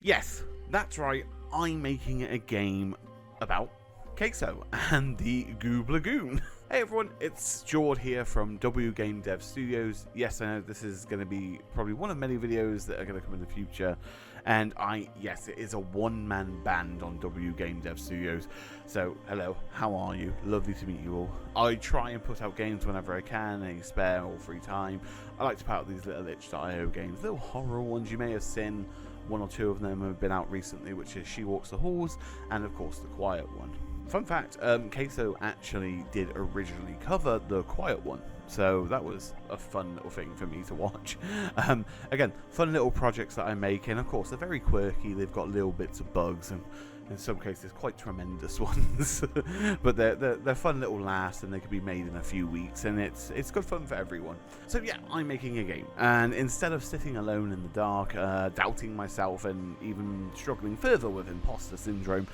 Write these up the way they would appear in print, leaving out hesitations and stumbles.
Yes, that's right, I'm making a game about Queso and the Gooblagoon. Hey everyone, it's Jord here from W Game Dev Studios. Yes, I know this is going to be probably one of many videos that are going to come in the future. And yes, it is a one-man band on W Game Dev Studios. So, hello, how are you? Lovely to meet you all. I try and put out games whenever I can, any spare or free time. I like to put out these little itch.io games, little horror ones you may have seen. One or two of them have been out recently, which is She Walks the Halls, and of course the Quiet One. Fun fact, Queso actually did originally cover the Quiet One, so that was a fun little thing for me to watch. Again, fun little projects that I make, and of course they're very quirky, they've got little bits of bugs, and in some cases quite tremendous ones. But they're fun little laughs, and they can be made in a few weeks, and it's good fun for everyone. So yeah, I'm making a game, and instead of sitting alone in the dark, doubting myself, and even struggling further with imposter syndrome,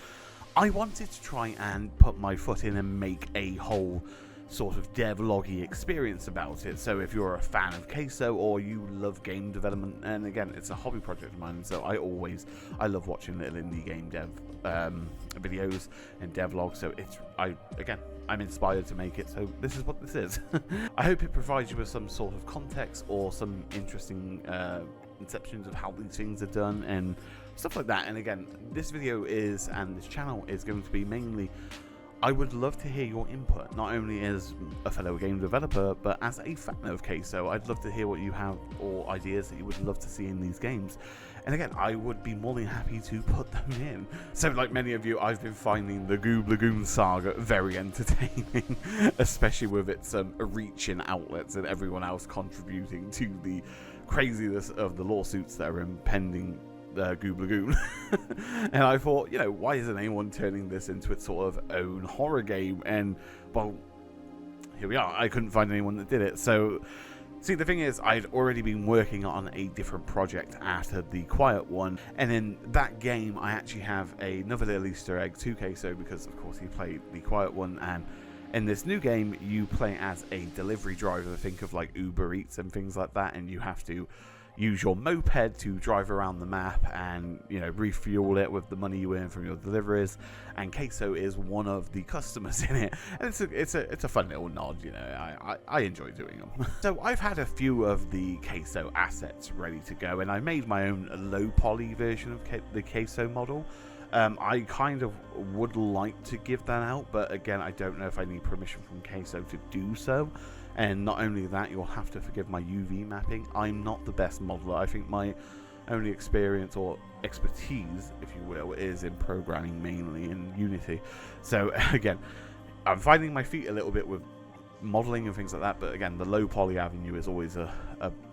I wanted to try and put my foot in and make a whole sort of devloggy experience about it. So if you're a fan of Queso or you love game development, and again, it's a hobby project of mine, so I love watching little indie game dev videos and devlogs. So I'm inspired to make it, so this is what this is. I hope it provides you with some sort of context or some interesting conceptions of how these things are done and stuff like that. And again, this video and this channel is going to be mainly, I would love to hear your input, not only as a fellow game developer, but as a fan of Queso. I'd love to hear what you have or ideas that you would love to see in these games. And again, I would be more than happy to put them in. So like many of you, I've been finding the Gooblagoon saga very entertaining, especially with its reach in outlets and everyone else contributing to the craziness of the lawsuits that are impending Gooblagoon. And I thought, why isn't anyone turning this into its sort of own horror game? And well, here we are. I couldn't find anyone that did it. So see, the thing is, I'd already been working on a different project after the Quiet One, and in that game I actually have another little Easter egg to Queso, because of course he played the Quiet One, and in this new game you play as a delivery driver. Think of like Uber Eats and things like that, and you have to use your moped to drive around the map and refuel it with the money you earn from your deliveries, and Queso is one of the customers in it, and it's a fun little nod. I enjoy doing them. So I've had a few of the Queso assets ready to go, and I made my own low poly version of the Queso model. I kind of would like to give that out, but again, I don't know if I need permission from Queso to do so. And not only that, you'll have to forgive my UV mapping. I'm not the best modeler. I think my only experience or expertise, if you will, is in programming, mainly in Unity. So again, I'm finding my feet a little bit with modeling and things like that, but again, the low poly avenue is always a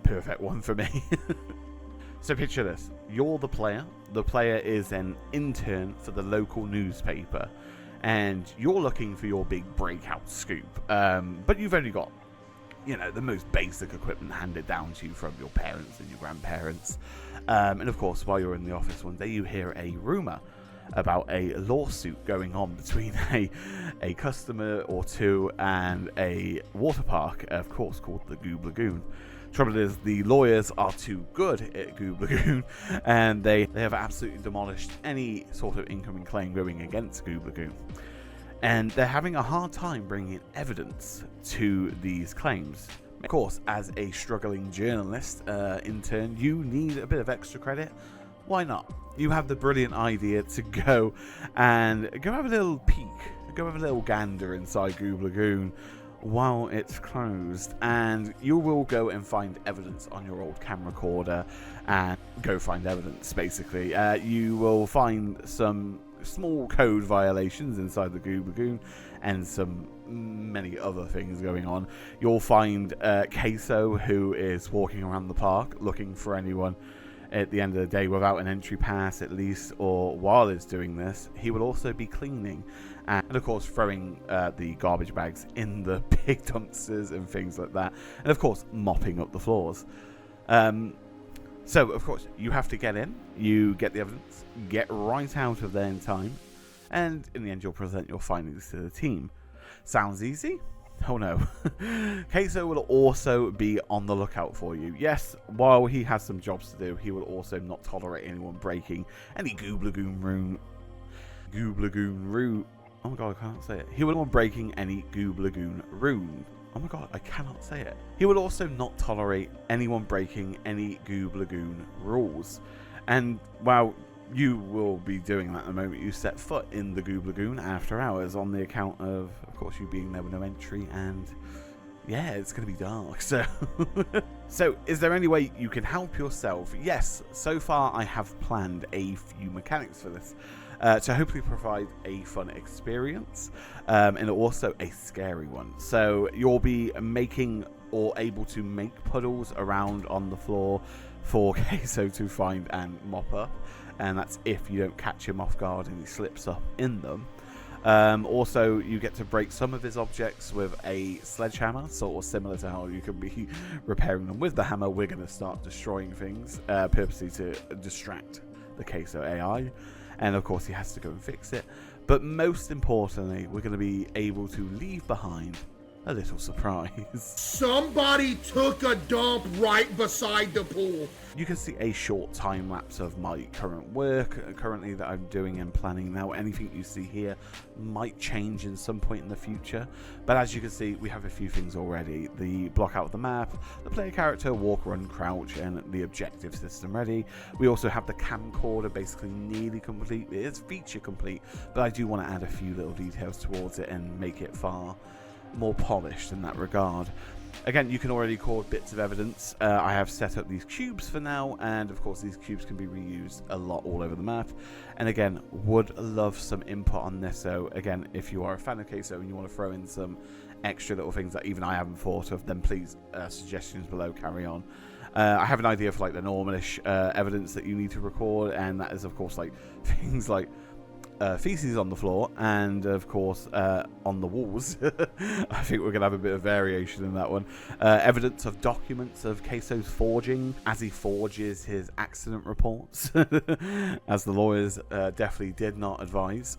perfect one for me. So picture this, you're the player. The player is an intern for the local newspaper, and you're looking for your big breakout scoop, but you've only got the most basic equipment handed down to you from your parents and your grandparents. And of course, while you're in the office one day, you hear a rumor about a lawsuit going on between a customer or two and a water park, of course, called the Gooblagoon. Trouble is, the lawyers are too good at Gooblagoon, and they have absolutely demolished any sort of incoming claim going against Gooblagoon. And they're having a hard time bringing evidence to these claims. Of course, as a struggling journalist intern, you need a bit of extra credit. Why not? You have the brilliant idea to go have a little peek, go have a little gander inside Gooblagoon while it's closed, and you will go and find evidence on your old camera recorder and go find evidence. Basically, you will find some small code violations inside the Gooblagoon and some many other things going on. You'll find Queso, who is walking around the park looking for anyone at the end of the day without an entry pass, at least, or while it's doing this, he will also be cleaning and of course throwing the garbage bags in the big dumpsters and things like that, and of course mopping up the floors. So of course you have to get in, you get the evidence, get right out of there in time, and in the end you'll present your findings to the team. Sounds easy? Oh no. Caseoh will also be on the lookout for you. Yes, while he has some jobs to do, he will also not tolerate anyone breaking any Gooblagoon rune. Oh my god, I can't say it. He will not breaking any Gooblagoon rune. Oh my god, I cannot say it. He will also not tolerate anyone breaking any Gooblagoon rules. And while you will be doing that the moment you set foot in the Gooblagoon after hours, on the account of course, you being there with no entry, and yeah, it's going to be dark. So is there any way you can help yourself? Yes, so far I have planned a few mechanics for this to hopefully provide a fun experience, and also a scary one. So you'll be making or able to make puddles around on the floor for Caseoh to find and mop up, and that's if you don't catch him off guard and he slips up in them. Also, you get to break some of his objects with a sledgehammer, sort of similar to how you can be repairing them with the hammer. We're going to start destroying things purposely to distract the Caseoh AI, and of course he has to go and fix it. But most importantly, we're going to be able to leave behind a little surprise. Somebody took a dump right beside the pool. You can see a short time lapse of my current work currently that I'm doing and planning now. Anything you see here might change in some point in the future, but as you can see, we have a few things already. The block out of the map, the player character, walk, run, crouch, and the objective system ready. We also have the camcorder basically nearly complete. It is feature complete, but I do want to add a few little details towards it and make it far more polished in that regard. Again, you can already record bits of evidence. I have set up these cubes for now, and of course these cubes can be reused a lot all over the map. And again, would love some input on this. So again, if you are a fan of Caseoh and you want to throw in some extra little things that even I haven't thought of, then please, suggestions below, carry on. I have an idea for like the normalish evidence that you need to record, and that is of course like things like feces on the floor, and of course on the walls. I think we're going to have a bit of variation in that one. Evidence of documents of Caseoh's forging as he forges his accident reports, as the lawyers definitely did not advise.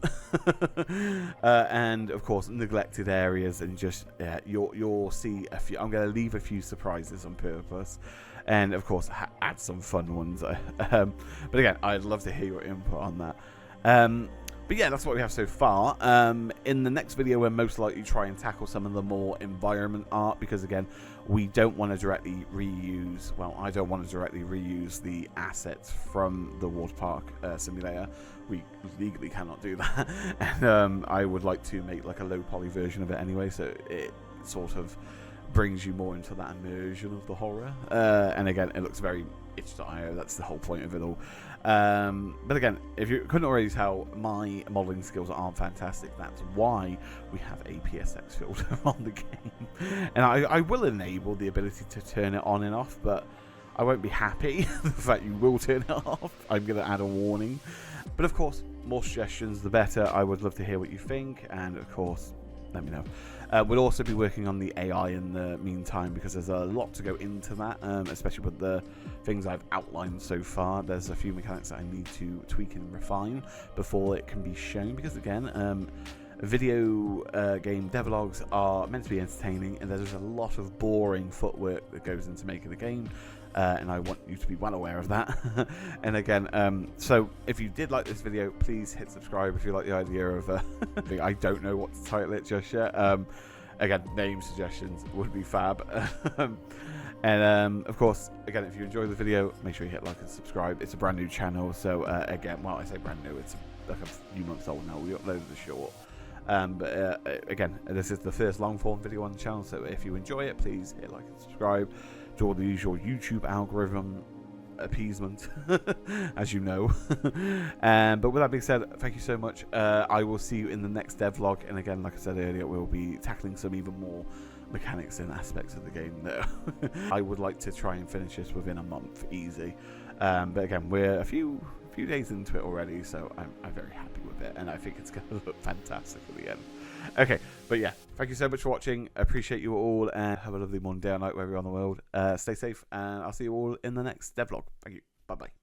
And of course neglected areas, and just you'll see a few. I'm going to leave a few surprises on purpose, and of course add some fun ones. But again, I'd love to hear your input on that. But yeah, that's what we have so far. In the next video, we'll most likely try and tackle some of the more environment art, because again, we don't want to directly reuse, well, I don't want to directly reuse the assets from the water park simulator. We legally cannot do that. And I would like to make like a low poly version of it anyway, so it sort of brings you more into that immersion of the horror. And again, it looks very itch.io, that's the whole point of it all. But again, if you couldn't already tell, my modeling skills aren't fantastic. That's why we have a PSX filter on the game. And I will enable the ability to turn it on and off, but I won't be happy the fact you will turn it off. I'm going to add a warning. But of course, more suggestions the better. I would love to hear what you think, and of course, let me know. We'll also be working on the AI in the meantime, because there's a lot to go into that, especially with the things I've outlined so far. There's a few mechanics that I need to tweak and refine before it can be shown, because again, video game devlogs are meant to be entertaining, and there's a lot of boring footwork that goes into making a game. And I want you to be well aware of that. And again, so if you did like this video, please hit subscribe if you like the idea of I don't know what to title it just yet. Again, name suggestions would be fab. And of course, again, if you enjoyed the video, make sure you hit like and subscribe. It's a brand new channel, so again, well, I say brand new, it's like a few months old now. We uploaded the short. But again, this is the first long form video on the channel, so if you enjoy it, please hit like and subscribe. Do all the usual YouTube algorithm appeasement, as you know. But with that being said, thank you so much. I will see you in the next devlog, and again, like I said earlier, we'll be tackling some even more mechanics and aspects of the game that I would like to try and finish this within a month, easy. But again, we're a few days into it already, so I'm very happy with it, and I think it's going to look fantastic at the end. Okay, but yeah, thank you so much for watching. I appreciate you all, and have a lovely morning, day, or night, wherever you're on the world. Stay safe, and I'll see you all in the next devlog. Thank you. Bye bye.